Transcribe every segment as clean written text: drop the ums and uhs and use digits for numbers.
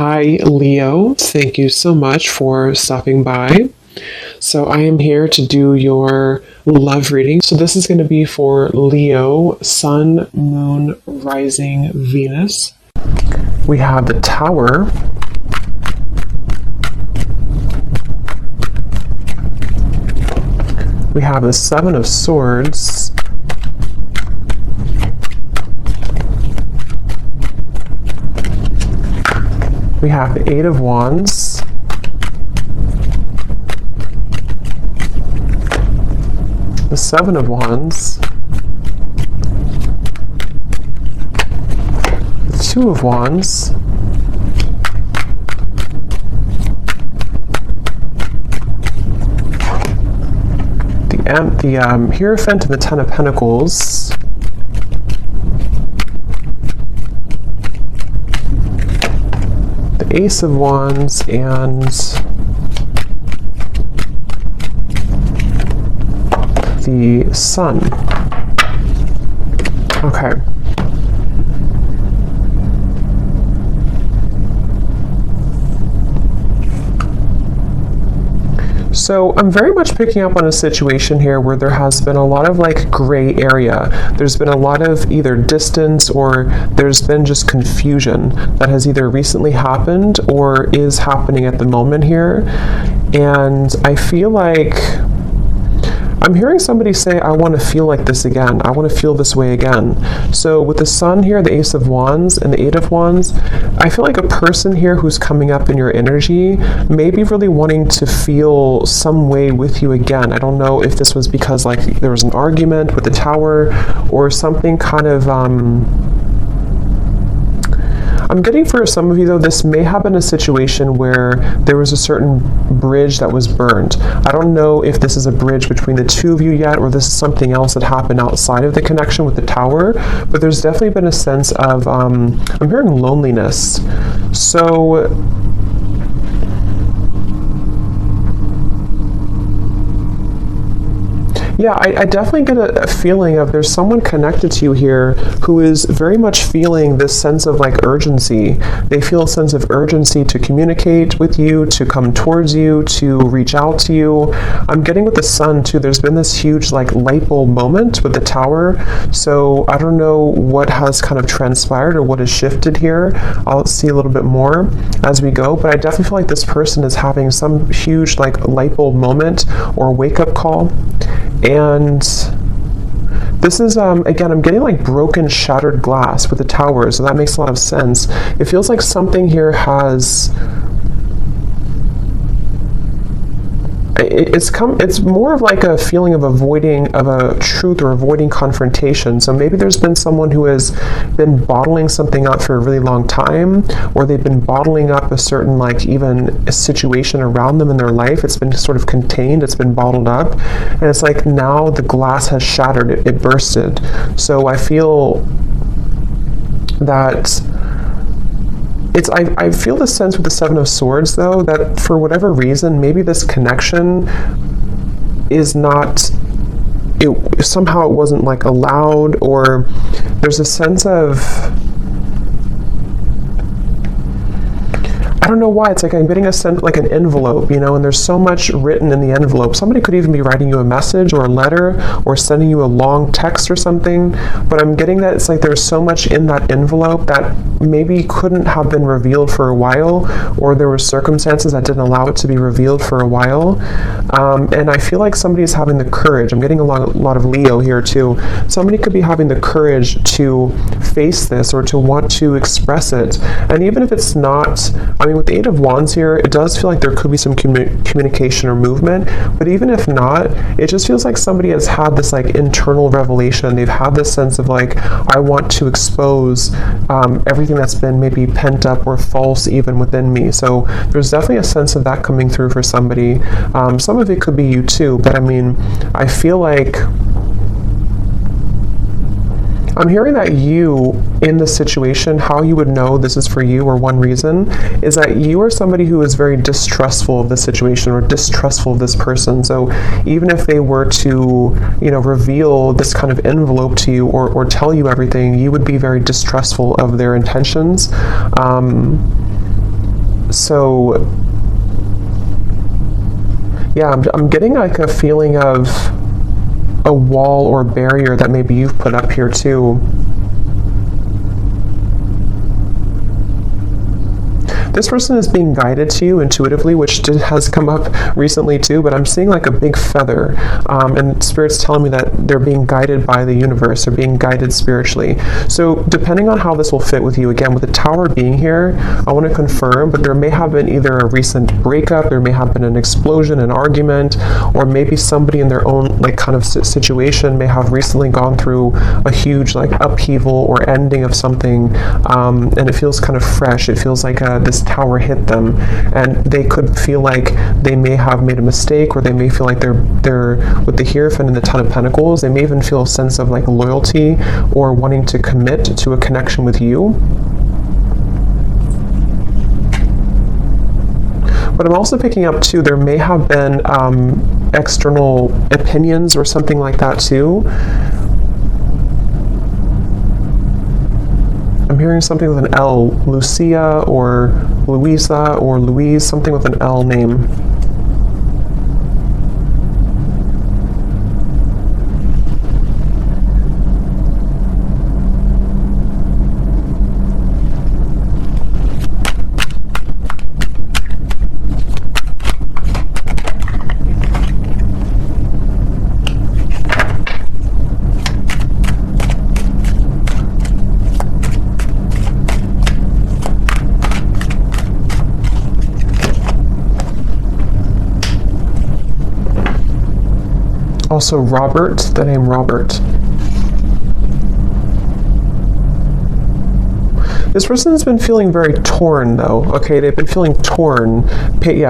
Hi, Leo. Thank you so much for stopping by. So, I am here to do your love reading. So, this is going to be for Leo, Sun, Moon, Rising, Venus. We have the Tower. We have the Seven of Swords. We have the Eight of Wands. The Seven of Wands. The Two of Wands. The Hierophant and the Ten of Pentacles. The Ace of Wands and the Sun. Okay. So I'm very much picking up on a situation here where there has been a lot of gray area. There's been a lot of either distance or there's been just confusion that has either recently happened or is happening at the moment here. And I feel like I'm hearing somebody say, I want to feel like this again. I want to feel this way again. So with the Sun here, the Ace of Wands, and the Eight of Wands, I feel like a person here who's coming up in your energy may be really wanting to feel some way with you again. I don't know if this was because there was an argument with the Tower or something kind of I'm getting for some of you, though, this may have been a situation where there was a certain bridge that was burned. I don't know if this is a bridge between the two of you yet, or this is something else that happened outside of the connection with the Tower, but there's definitely been a sense of, I'm hearing loneliness. So, yeah, I definitely get a feeling of there's someone connected to you here who is very much feeling this sense of urgency. They feel a sense of urgency to communicate with you, to come towards you, to reach out to you. I'm getting with the Sun too. There's been this huge light bulb moment with the Tower. So I don't know what has kind of transpired or what has shifted here. I'll see a little bit more as we go, but I definitely feel like this person is having some huge light bulb moment or wake up call. And this is, again, I'm getting broken, shattered glass with the Tower, so that makes a lot of sense. It feels like something here has... It's more of a feeling of avoiding of a truth or avoiding confrontation. So maybe there's been someone who has been bottling something up for a really long time, or they've been bottling up a certain even a situation around them in their life. It's been sort of contained, it's been bottled up, and it's now the glass has shattered, it bursted. So I feel that I feel the sense with the Seven of Swords, though, that for whatever reason, maybe this connection is not, somehow it wasn't allowed, or there's a sense of, I don't know why, it's I'm getting a sense an envelope, and there's so much written in the envelope. Somebody could even be writing you a message or a letter or sending you a long text or something, but I'm getting that it's there's so much in that envelope that maybe couldn't have been revealed for a while, or there were circumstances that didn't allow it to be revealed for a while. And I feel like somebody is having the courage. I'm getting a lot of Leo here too. Somebody could be having the courage to face this or to want to express it. And even if it's not, with the Eight of Wands here, it does feel like there could be some communication or movement, but even if not, it just feels like somebody has had this internal revelation. They've had this sense of I want to expose everything that's been maybe pent up or false even within me. So there's definitely a sense of that coming through for somebody. Some of it could be you too, but I feel like I'm hearing that you, in this situation, how you would know this is for you, or one reason, is that you are somebody who is very distrustful of the situation or distrustful of this person. So even if they were to, reveal this kind of envelope to you or tell you everything, you would be very distrustful of their intentions. So, yeah, I'm getting like a feeling of a wall or barrier that maybe you've put up here too. This person is being guided to you intuitively, which has come up recently too, but I'm seeing like a big feather, and Spirit's telling me that they're being guided by the universe, they're being guided spiritually. So depending on how this will fit with you, again, with the Tower being here, I want to confirm, but there may have been either a recent breakup, there may have been an explosion, an argument, or maybe somebody in their own like kind of situation may have recently gone through a huge like upheaval or ending of something, and it feels kind of fresh. It feels like this Tower hit them, and they could feel like they may have made a mistake, or they may feel like they're with the Hierophant and the Ten of Pentacles, they may even feel a sense of like loyalty or wanting to commit to a connection with you. But I'm also picking up too, there may have been external opinions or something like that too. I'm hearing something with an L, Lucia or Louisa or Louise, something with an L name. Also Robert, the name Robert. This person has been feeling very torn though, okay? They've been feeling torn.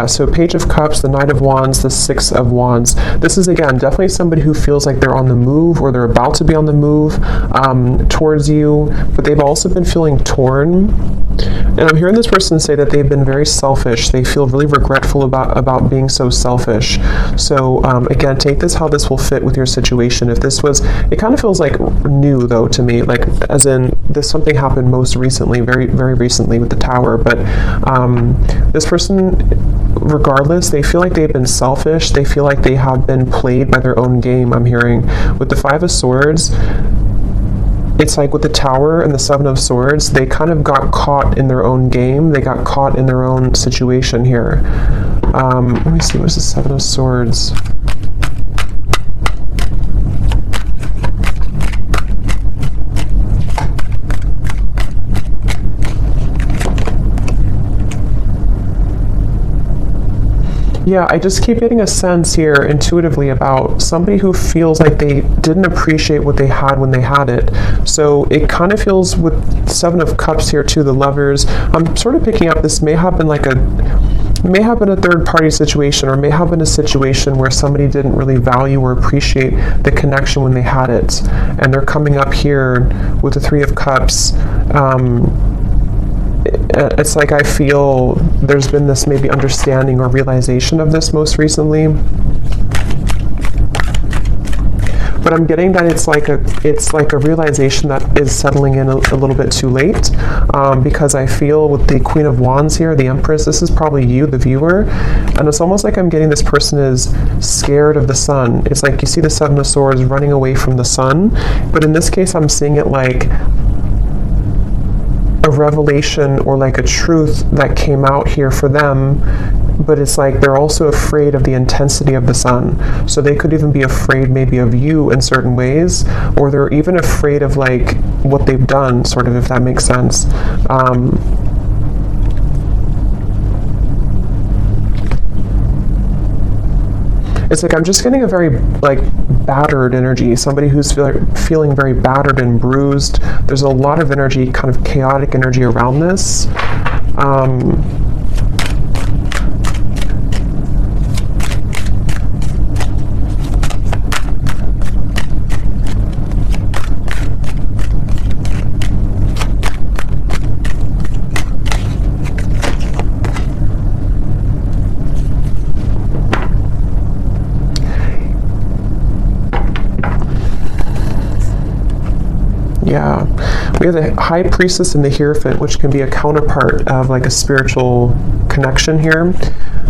So Page of Cups, the Knight of Wands, the Six of Wands. This is, again, definitely somebody who feels like they're on the move, or they're about to be on the move towards you, but they've also been feeling torn. And I'm hearing this person say that they've been very selfish. They feel really regretful about being so selfish. So again, take this how this will fit with your situation. If this was, it kind of feels like new though to me, like as in this something happened most recently, very, very recently with the Tower. But this person, regardless, they feel like they've been selfish. They feel like they have been played by their own game, I'm hearing. With the Five of Swords, it's like with the Tower and the Seven of Swords, they kind of got caught in their own game. They got caught in their own situation here. Let me see, what's the Seven of Swords? Yeah, I just keep getting a sense here intuitively about somebody who feels like they didn't appreciate what they had when they had it. So it kind of feels with Seven of Cups here too, the Lovers. I'm sort of picking up this may have been a third-party situation, or may have been a situation where somebody didn't really value or appreciate the connection when they had it. And they're coming up here with the Three of Cups. It's like I feel there's been this maybe understanding or realization of this most recently. But I'm getting that it's like a realization that is settling in a little bit too late, because I feel with the Queen of Wands here, the Empress, this is probably you, the viewer, and it's almost like I'm getting this person is scared of the sun. It's like you see the Seven of Swords running away from the sun, but in this case I'm seeing it like a revelation or like a truth that came out here for them, but it's like they're also afraid of the intensity of the sun. So they could even be afraid maybe of you in certain ways, or they're even afraid of like what they've done, sort of, if that makes sense. It's like I'm just getting a very like battered energy, somebody who's feeling very battered and bruised. There's a lot of energy, kind of chaotic energy around this. Yeah, we You're the High Priestess and the Hierophant, which can be a counterpart of like a spiritual connection here.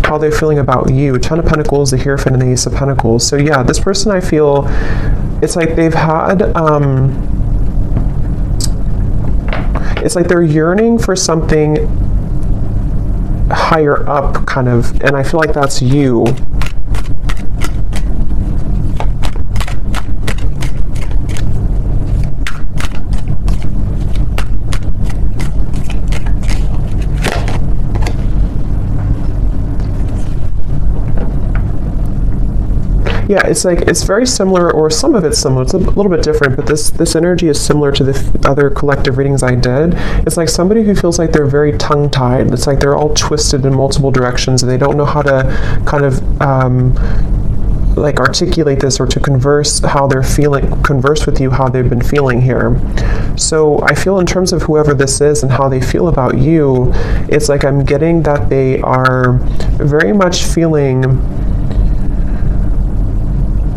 How they're feeling about you. Ten of Pentacles, the Hierophant, and the Ace of Pentacles. So yeah, this person, I feel, it's like they've had, it's like they're yearning for something higher up, kind of, and I feel like that's you. Yeah, it's like, it's very similar, or some of it's similar. It's a little bit different, but this energy is similar to the other collective readings I did. It's like somebody who feels like they're very tongue-tied. It's like they're all twisted in multiple directions, and they don't know how to kind of like articulate this, or to converse with you how they've been feeling here. So I feel, in terms of whoever this is and how they feel about you, it's like I'm getting that they are very much feeling,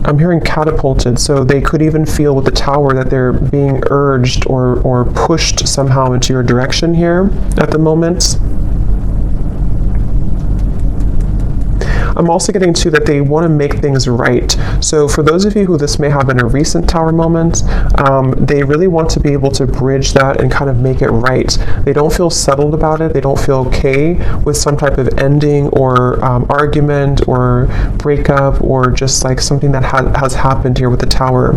I'm hearing catapulted, so they could even feel with the Tower that they're being urged or pushed somehow into your direction here at the moment. I'm also getting to that they want to make things right. So for those of you who this may have been a recent Tower moment, they really want to be able to bridge that and kind of make it right. They don't feel settled about it. They don't feel okay with some type of ending or argument or breakup, or just like something that has happened here with the Tower.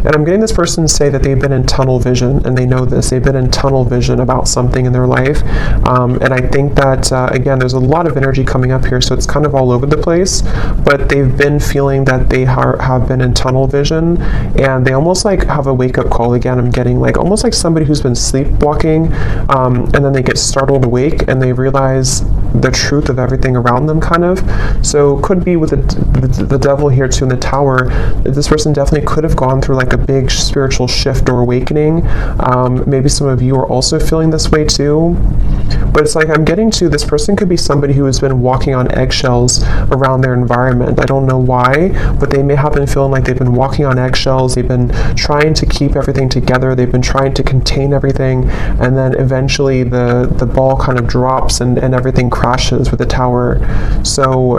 And I'm getting this person to say that they've been in tunnel vision, and they know this. They've been in tunnel vision about something in their life. And I think that, again, there's a lot of energy coming up here, so it's kind of all over the place, but they've been feeling that they have been in tunnel vision, and they almost like have a wake-up call. Again, I'm getting like almost like somebody who's been sleepwalking, and then they get startled awake and they realize the truth of everything around them, kind of. So could be with the devil here too in the Tower. This person definitely could have gone through like a big spiritual shift or awakening. Maybe some of you are also feeling this way too. But it's like I'm getting to, this person could be somebody who has been walking on eggshells around their environment. I don't know why, but they may have been feeling like they've been walking on eggshells. They've been trying to keep everything together. They've been trying to contain everything, and then eventually the ball kind of drops and everything crashes with the Tower. So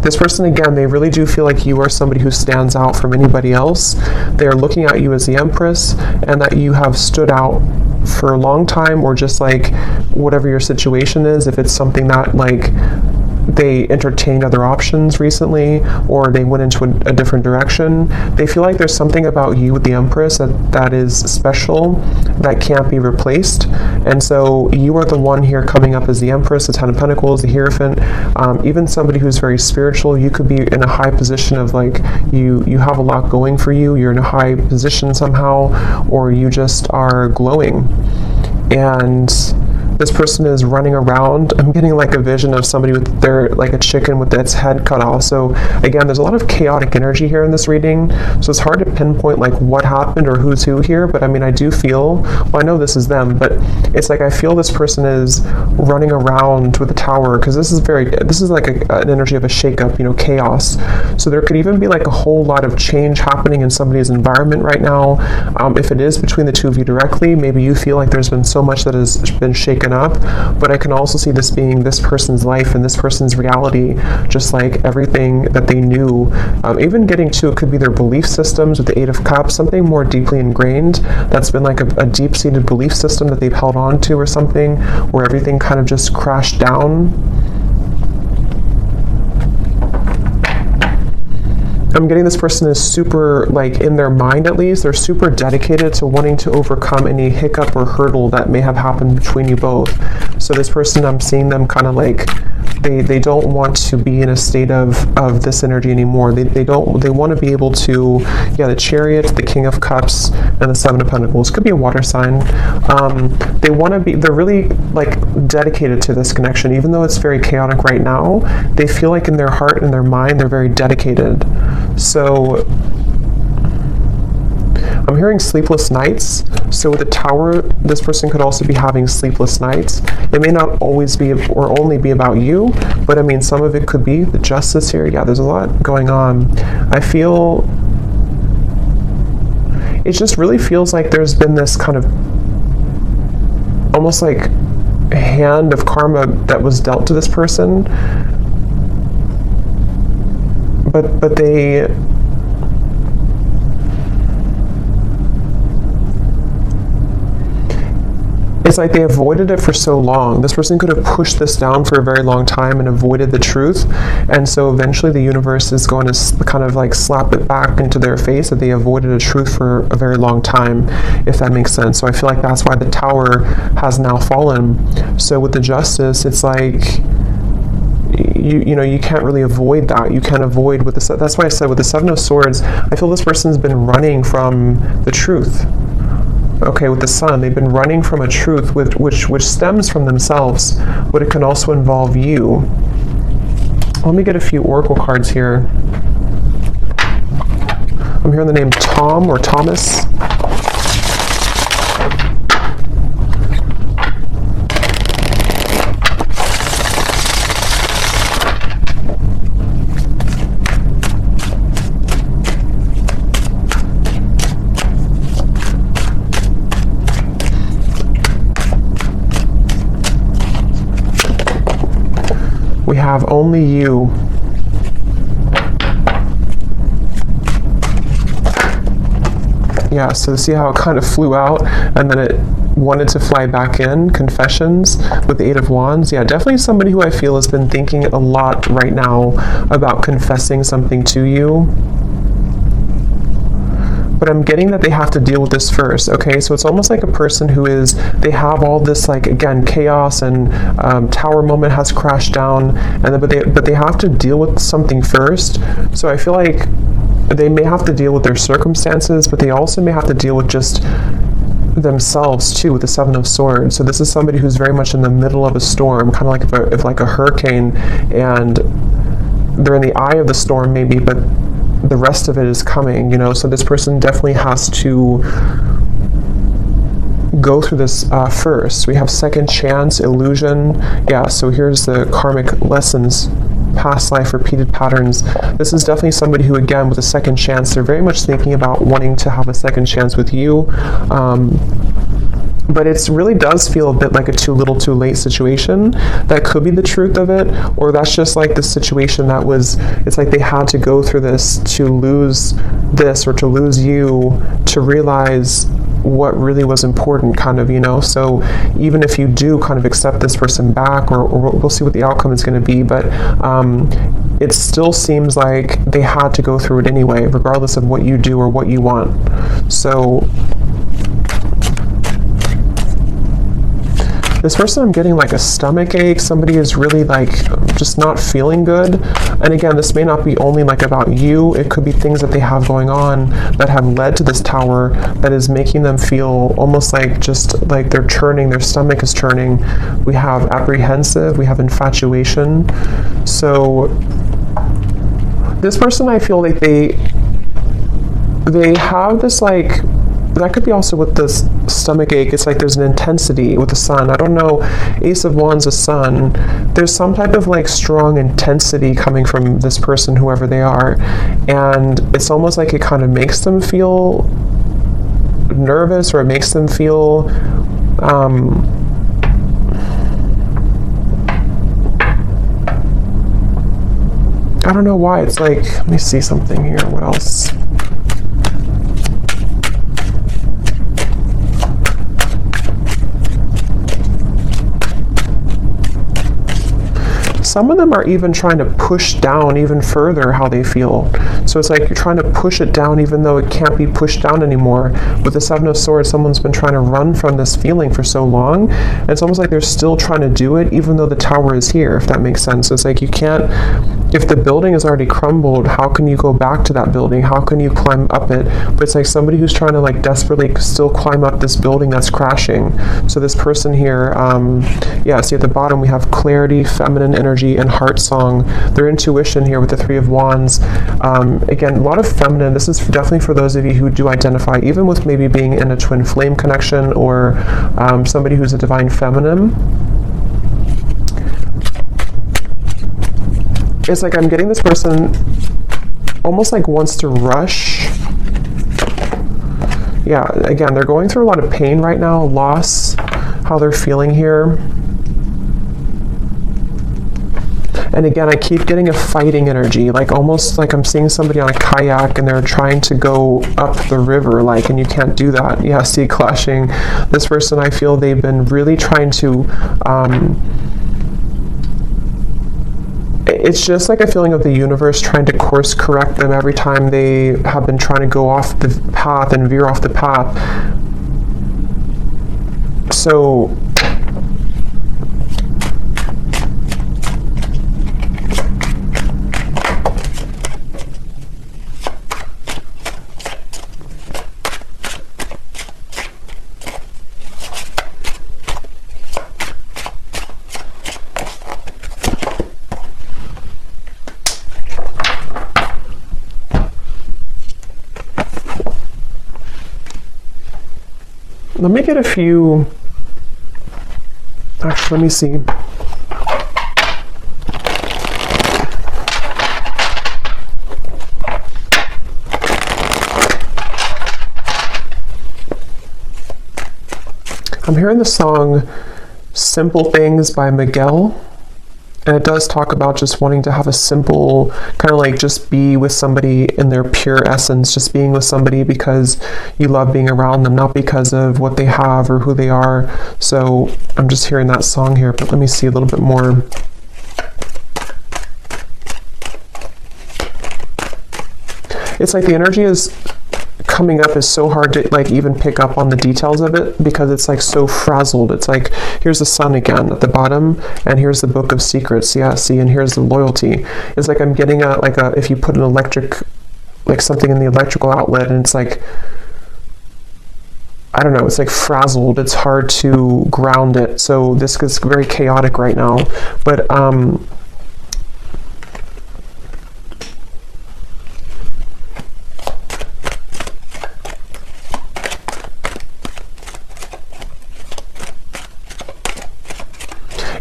this person, again, they really do feel like you are somebody who stands out from anybody else. They're looking at you as the Empress, and that you have stood out for a long time, or just like whatever your situation is, if it's something that like they entertained other options recently, or they went into a different direction. They feel like there's something about you with the Empress that is special, that can't be replaced. And so you are the one here coming up as the Empress, the Ten of Pentacles, the Hierophant, even somebody who's very spiritual. You could be in a high position of like, you have a lot going for you, you're in a high position somehow, or you just are glowing. And this person is running around. I'm getting like a vision of somebody with their, like a chicken with its head cut off. So again, there's a lot of chaotic energy here in this reading. So it's hard to pinpoint like what happened or who's who here. But I mean, I do feel, well, I know this is them, but it's like I feel this person is running around with the Tower, because this is like an energy of a shakeup, you know, chaos. So there could even be like a whole lot of change happening in somebody's environment right now. If it is between the two of you directly, maybe you feel like there's been so much that has been shaken up, but I can also see this being this person's life and this person's reality, just like everything that they knew. Even getting to, it could be their belief systems with the Eight of Cups, something more deeply ingrained that's been like a deep-seated belief system that they've held on to, or something where everything kind of just crashed down. I'm getting this person is super, like in their mind at least, they're super dedicated to wanting to overcome any hiccup or hurdle that may have happened between you both. So this person, I'm seeing them kind of like, they don't want to be in a state of this energy anymore. They want to be able to, yeah, the Chariot, the King of Cups, and the Seven of Pentacles. Could be a water sign. They want to be, they're really like dedicated to this connection. Even though it's very chaotic right now, they feel like in their heart and their mind, they're very dedicated. So I'm hearing sleepless nights. So with the Tower, this person could also be having sleepless nights. It may not always be or only be about you, but I mean, some of it could be the Justice here. Yeah, there's a lot going on. I feel it just really feels like there's been this kind of almost like hand of karma that was dealt to this person, but they it's like they avoided it for so long. This person could have pushed this down for a very long time and avoided the truth. And so eventually the universe is going to kind of like slap it back into their face that they avoided a truth for a very long time, if that makes sense. So I feel like that's why the Tower has now fallen. So with the Justice, it's like, you know, you can't really avoid that. You can't avoid with the, that's why I said with the Seven of Swords, I feel this person's been running from the truth. Okay, with the Sun, they've been running from a truth which stems from themselves, but it can also involve you. Let me get a few oracle cards here. I'm hearing the name Tom or Thomas. We have only you. Yeah, so see how it kind of flew out and then it wanted to fly back in. Confessions with the Eight of Wands. Yeah, definitely somebody who I feel has been thinking a lot right now about confessing something to you. But I'm getting that they have to deal with this first, okay? So it's almost like a person who is, they have all this, like, again, chaos and Tower moment has crashed down, and then, but they have to deal with something first. So I feel like they may have to deal with their circumstances, but they also may have to deal with just themselves too, with the Seven of Swords. So this is somebody who's very much in the middle of a storm, kind of like a hurricane, and they're in the eye of the storm maybe, but the rest of it is coming, you know. So this person definitely has to go through this first. We have second chance, illusion. Yeah, so here's the karmic lessons, past life, repeated patterns. This is definitely somebody who, again, with a second chance, they're very much thinking about wanting to have a second chance with you. But it really does feel a bit like a too little too late situation. That could be the truth of it, or that's just like the situation that was, it's like they had to go through this to lose this or to lose you to realize what really was important, kind of, you know. So even if you do kind of accept this person back, or we'll see what the outcome is going to be, but it still seems like they had to go through it anyway, regardless of what you do or what you want. So this person, I'm getting like a stomach ache. Somebody is really like just not feeling good. And again, this may not be only like about you. It could be things that they have going on that have led to this Tower that is making them feel almost like just like they're churning, their stomach is churning. We have apprehensive, we have infatuation. So this person, I feel like they have this like, that could be also with this stomach ache. It's like there's an intensity with the Sun. I don't know, Ace of Wands, the Sun. There's some type of like strong intensity coming from this person, whoever they are. And it's almost like it kind of makes them feel nervous, or it makes them feel I don't know why. It's like, let me see something here. What else? Some of them are even trying to push down even further how they feel. So it's like you're trying to push it down even though it can't be pushed down anymore. With the Seven of Swords, someone's been trying to run from this feeling for so long. And it's almost like they're still trying to do it even though the Tower is here, if that makes sense. So it's like you can't, if the building is already crumbled, how can you go back to that building? How can you climb up it? But it's like somebody who's trying to like desperately still climb up this building that's crashing. So this person here, yeah, see at the bottom we have clarity, feminine energy, and heart song. Their intuition here with the Three of Wands. Again, a lot of feminine. This is definitely for those of you who do identify even with maybe being in a twin flame connection, or somebody who's a divine feminine. It's like I'm getting this person almost like wants to rush Yeah, again, they're going through a lot of pain right now, loss, how they're feeling here. And again, I keep getting a fighting energy, like almost like I'm seeing somebody on a kayak and they're trying to go up the river, like, and you can't do that. Yeah, see, clashing. This person, I feel they've been really trying to, it's just like a feeling of the universe trying to course correct them every time they have been trying to go off the path and veer off the path. So, let me get a few, actually, let me see. I'm hearing the song Simple Things by Miguel. And it does talk about just wanting to have a simple, kind of like just be with somebody in their pure essence, just being with somebody because you love being around them, not because of what they have or who they are. So I'm just hearing that song here, but let me see a little bit more. It's like the energy is coming up is so hard to like even pick up on the details of it because it's like so frazzled. It's like, here's the sun again at the bottom and here's the book of secrets. Yeah, see, and here's the loyalty. It's like I'm getting if you put an electric, like something in the electrical outlet and it's like, I don't know, it's like frazzled. It's hard to ground it. So this is very chaotic right now. But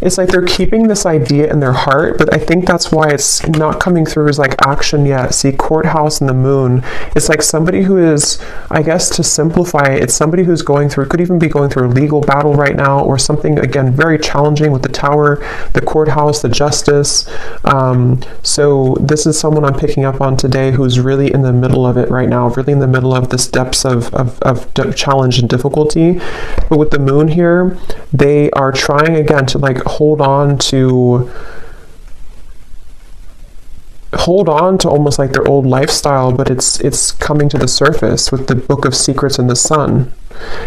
it's like they're keeping this idea in their heart, but I think that's why it's not coming through as like action yet. See, courthouse and the moon. It's like somebody who is, I guess to simplify it, it's somebody who's going through, could even be going through a legal battle right now or something, again, very challenging with the tower, the courthouse, the justice. So this is someone I'm picking up on today who's really in the middle of it right now, really in the middle of this depths of challenge and difficulty. But with the moon here, they are trying again to like hold on to almost like their old lifestyle, but it's coming to the surface with the book of secrets and the sun.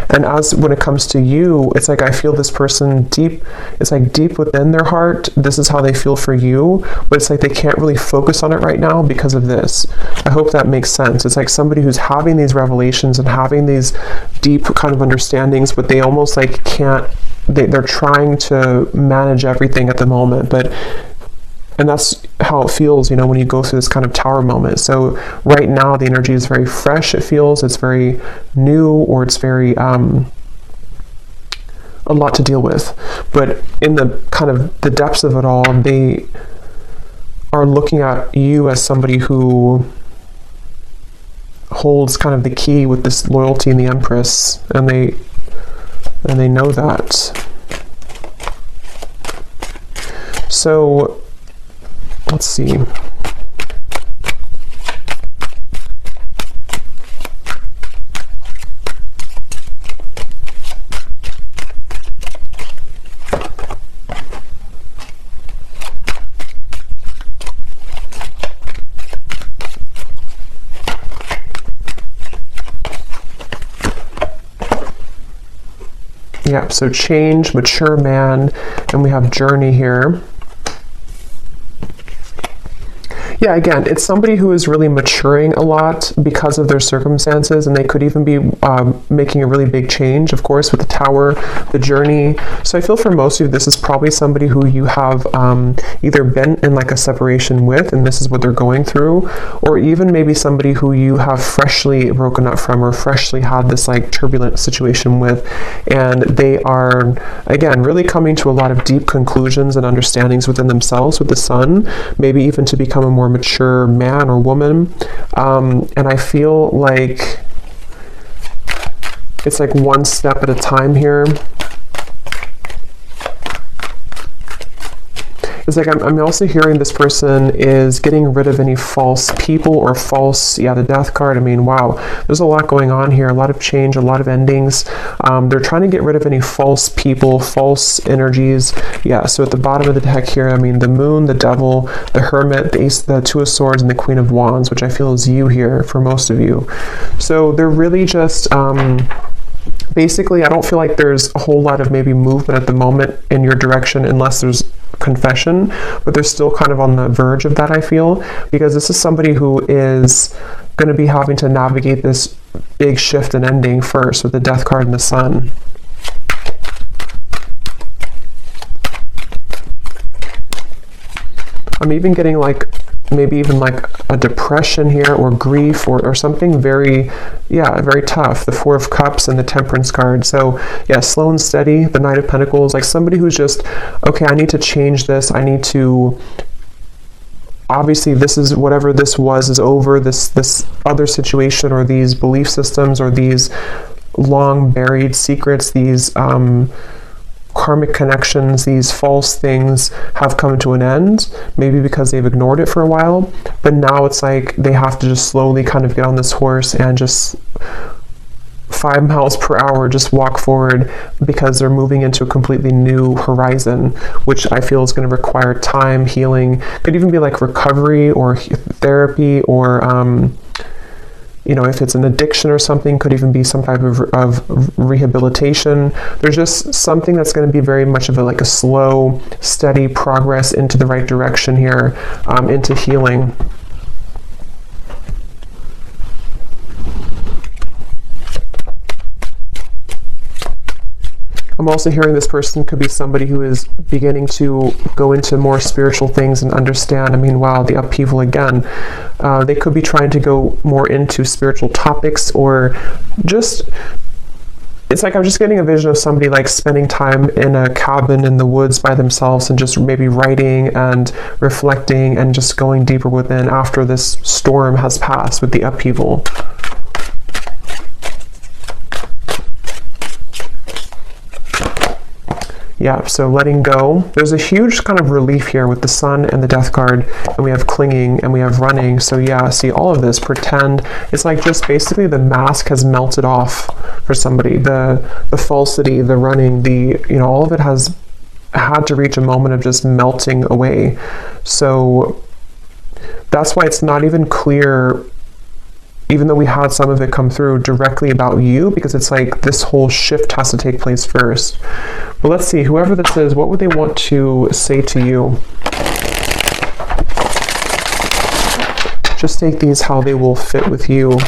And as when it comes to you, it's like I feel this person deep, it's like deep within their heart, this is how they feel for you, but it's like they can't really focus on it right now because of this. I hope that makes sense. It's like somebody who's having these revelations and having these deep kind of understandings, but they almost like can't, they're trying to manage everything at the moment, and that's how it feels, you know, when you go through this kind of tower moment. So right now the energy is very fresh, it feels, it's very new, or it's very a lot to deal with. But in the kind of the depths of it all, they are looking at you as somebody who holds kind of the key with this loyalty in the Empress, and they know that. So let's see. Yeah, so change, mature man, and we have journey here. Yeah, again, it's somebody who is really maturing a lot because of their circumstances, and they could even be making a really big change, of course, with the tower, the journey. So I feel for most of you, this is probably somebody who you have either been in like a separation with, and this is what they're going through, or even maybe somebody who you have freshly broken up from or freshly had this like turbulent situation with, and they are, again, really coming to a lot of deep conclusions and understandings within themselves with the sun, maybe even to become a more mature man or woman. And I feel like It's like one step at a time here. It's like I'm also hearing this person is getting rid of any false people or false, the death card. I mean, wow, there's a lot going on here, a lot of change, a lot of endings. They're trying to get rid of any false people, false energies. Yeah, so at the bottom of the deck here, I mean, the moon, the devil, the hermit, the ace, the two of swords, and the queen of wands, which I feel is you here for most of you. So they're really just... basically, I don't feel like there's a whole lot of maybe movement at the moment in your direction unless there's confession, but they're still kind of on the verge of that, I feel, because this is somebody who is going to be having to navigate this big shift and ending first with the death card and the sun. I'm even getting like maybe even like a depression here or grief or something very, very tough. The Four of Cups and the Temperance card. So yeah, slow and steady, the Knight of Pentacles, like somebody who's just, okay, I need to change this. I need to, obviously this is, whatever this was is over, this other situation or these belief systems or these long buried secrets, these, karmic connections, these false things have come to an end, maybe because they've ignored it for a while, but now it's like they have to just slowly kind of get on this horse and just 5 miles per hour just walk forward, because they're moving into a completely new horizon, which I feel is going to require time, healing, could even be like recovery or therapy or if it's an addiction or something, could even be some type of rehabilitation. There's just something that's going to be very much of a slow, steady progress into the right direction here, into healing. I'm also hearing this person could be somebody who is beginning to go into more spiritual things and understand. I mean, wow, the upheaval again. They could be trying to go more into spiritual topics, or just, it's like I'm just getting a vision of somebody like spending time in a cabin in the woods by themselves and just maybe writing and reflecting and just going deeper within after this storm has passed with the upheaval. Yeah, so letting go. There's a huge kind of relief here with the sun and the death card, and we have clinging and we have running. So yeah, see all of this, pretend. It's like just basically the mask has melted off for somebody. The falsity, the running, all of it has had to reach a moment of just melting away. So that's why it's not even clear, even though we had some of it come through directly about you, because it's like this whole shift has to take place first. But let's see, whoever this is, what would they want to say to you? Just take these how they will fit with you.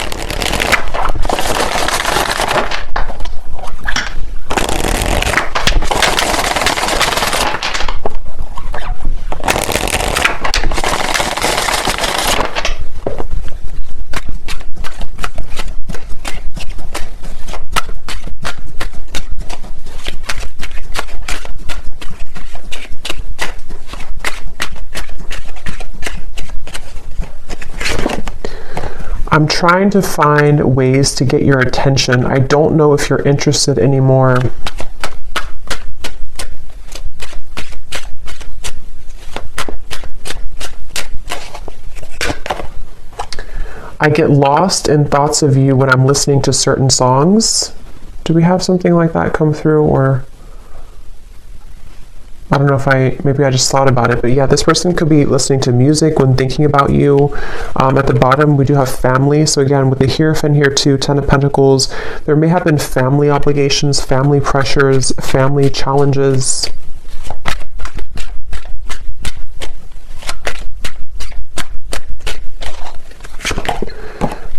I'm trying to find ways to get your attention. I don't know if you're interested anymore. I get lost in thoughts of you when I'm listening to certain songs. Do we have something like that come through? Or I don't know if maybe I just thought about it, but yeah, this person could be listening to music when thinking about you. At the bottom, we do have family. So again, with the Hierophant here too, 10 of Pentacles, there may have been family obligations, family pressures, family challenges.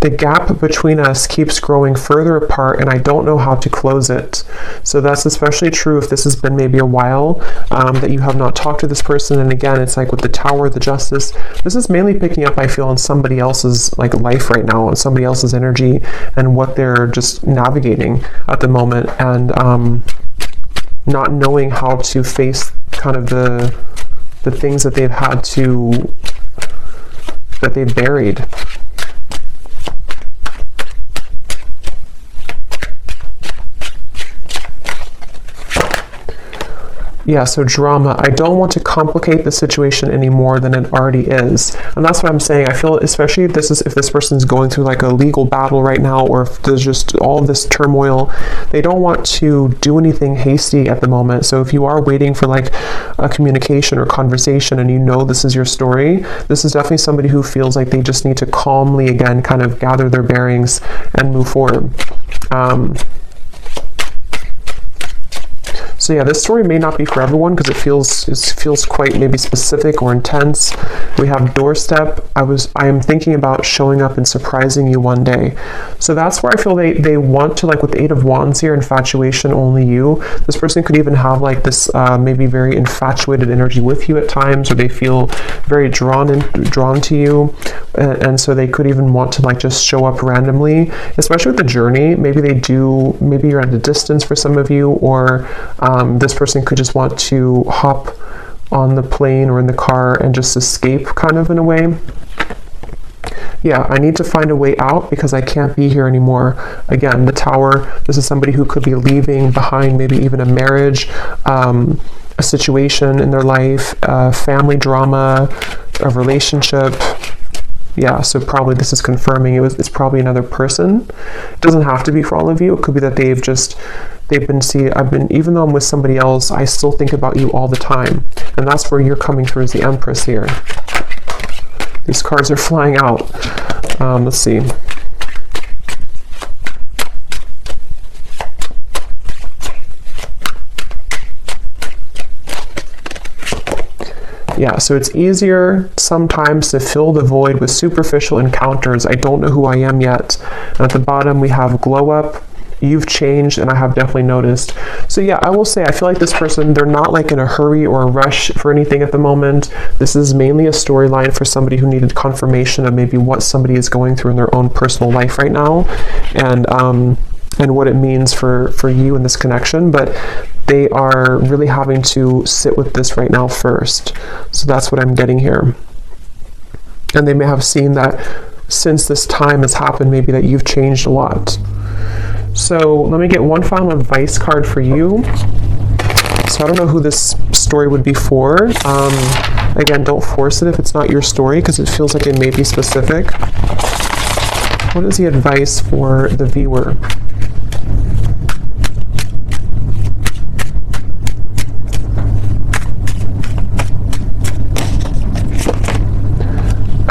The gap between us keeps growing further apart, and I don't know how to close it. So that's especially true if this has been maybe a while that you have not talked to this person. And again, it's like with the Tower, the Justice, this is mainly picking up, I feel, on somebody else's life right now, on somebody else's energy and what they're just navigating at the moment, and not knowing how to face kind of the things that they've buried. Yeah, so drama. I don't want to complicate the situation any more than it already is. And that's what I'm saying. I feel, especially if this person's going through like a legal battle right now, or if there's just all of this turmoil, they don't want to do anything hasty at the moment. So if you are waiting for like a communication or conversation and you know this is your story, this is definitely somebody who feels like they just need to calmly, again, kind of gather their bearings and move forward. So yeah, this story may not be for everyone because it feels quite maybe specific or intense. We have doorstep. I am thinking about showing up and surprising you one day. So that's where I feel they want to, like with the Eight of Wands here, infatuation, only you. This person could even have like this maybe very infatuated energy with you at times, or they feel very drawn to you. And so they could even want to like just show up randomly, especially with the journey. Maybe you're at a distance for some of you, or this person could just want to hop on the plane or in the car and just escape, kind of in a way. Yeah, I need to find a way out because I can't be here anymore. Again, the Tower, this is somebody who could be leaving behind maybe even a marriage, a situation in their life, family drama, a relationship. Yeah, so probably this is confirming it's probably another person. It doesn't have to be for all of you. It could be that even though I'm with somebody else, I still think about you all the time. And that's where you're coming through as the Empress here. These cards are flying out. Let's see. Yeah, so it's easier sometimes to fill the void with superficial encounters. I don't know who I am yet. And at the bottom, we have glow up. You've changed, and I have definitely noticed. So yeah, I will say, I feel like this person, they're not like in a hurry or a rush for anything at the moment. This is mainly a storyline for somebody who needed confirmation of maybe what somebody is going through in their own personal life right now, and what it means for you in this connection. But they are really having to sit with this right now first. So that's what I'm getting here. And they may have seen that since this time has happened, maybe that you've changed a lot. So let me get one final advice card for you. So I don't know who this story would be for. Again, don't force it if it's not your story, because it feels like it may be specific. What is the advice for the viewer?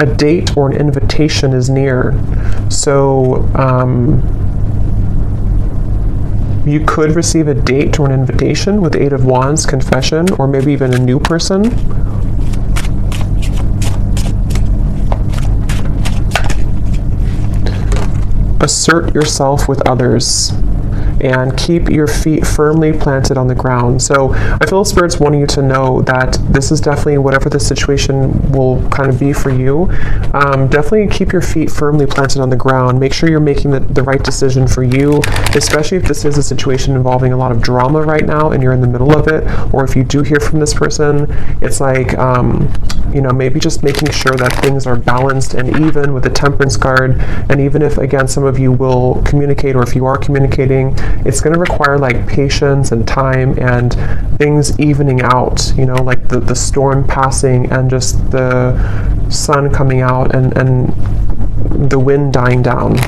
A date or an invitation is near. So you could receive a date or an invitation with the Eight of Wands, confession, or maybe even a new person. Assert yourself with others and keep your feet firmly planted on the ground. So I feel Spirit's wanting you to know that this is definitely, whatever the situation will kind of be for you, definitely keep your feet firmly planted on the ground. Make sure you're making the right decision for you, especially if this is a situation involving a lot of drama right now and you're in the middle of it, or if you do hear from this person, it's like, maybe just making sure that things are balanced and even with the Temperance card. And even if, again, some of you will communicate, or if you are communicating, it's going to require like patience and time and things evening out, like the storm passing and just the sun coming out and the wind dying down.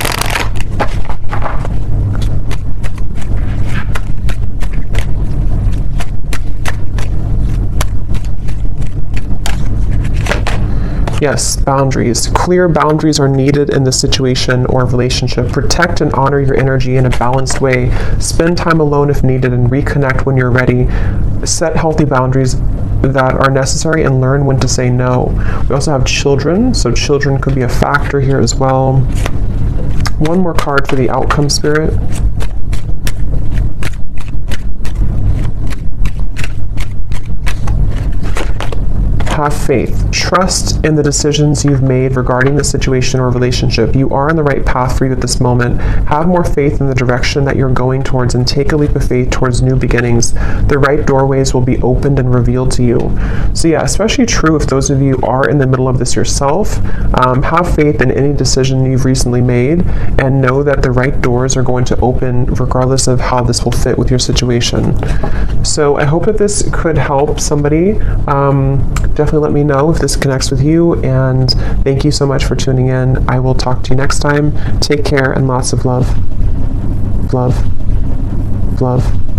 Yes, boundaries. Clear boundaries are needed in this situation or relationship. Protect and honor your energy in a balanced way. Spend time alone if needed and reconnect when you're ready. Set healthy boundaries that are necessary and learn when to say no. We also have children, so children could be a factor here as well. One more card for the outcome, Spirit. have faith. Trust in the decisions you've made regarding the situation or relationship. You are on the right path for you at this moment. Have more faith in the direction that you're going towards and take a leap of faith towards new beginnings. The right doorways will be opened and revealed to you. So yeah, especially true if those of you are in the middle of this yourself. Have faith in any decision you've recently made and know that the right doors are going to open regardless of how this will fit with your situation. So I hope that this could help somebody. Definitely let me know if this connects with you, and thank you so much for tuning in. I will talk to you next time. Take care and lots of love. Love. Love.